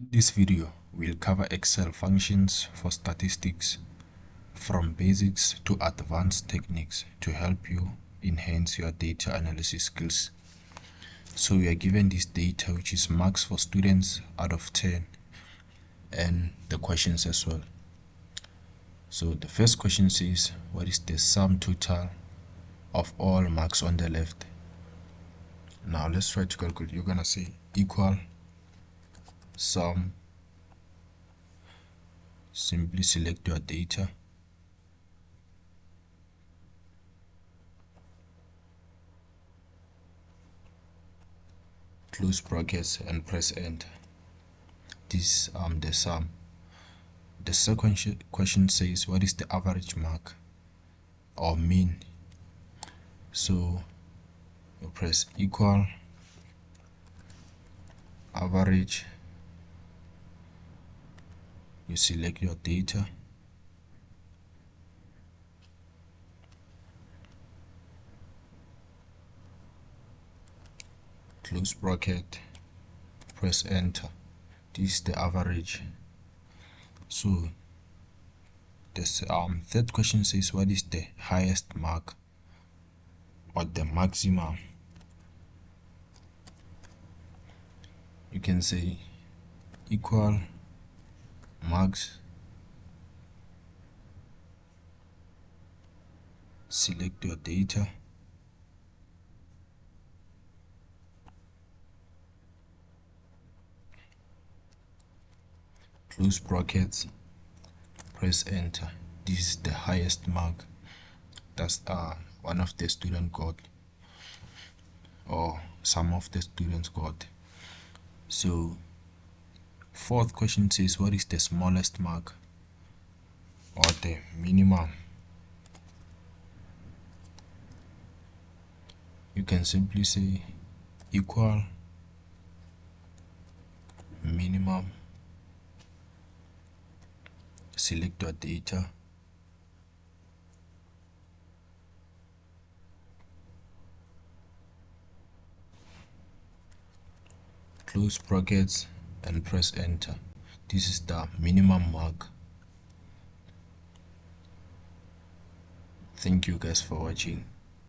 In this video, we'll cover Excel functions for statistics from basics to advanced techniques to help you enhance your data analysis skills. So we are given this data, which is marks for students out of 10, and the questions as well. So the first question says, what is the sum total of all marks on the left? Now let's try to calculate. You're gonna say equal sum. Simply select your data, close brackets, and press enter. This the sum. The second question says, what is the average mark or mean? So you press equal average, you select your data, close bracket, press enter. This is the average. So this third question says, what is the highest mark or the maximum? You can say equal max, select your data, close brackets, press enter. This is the highest mark that's one of the student got, or some of the students got. So fourth question says, what is the smallest mark or the minimum? You can simply say equal minimum, select your data, close brackets, and press enter. This is the minimum mark. Thank you guys for watching.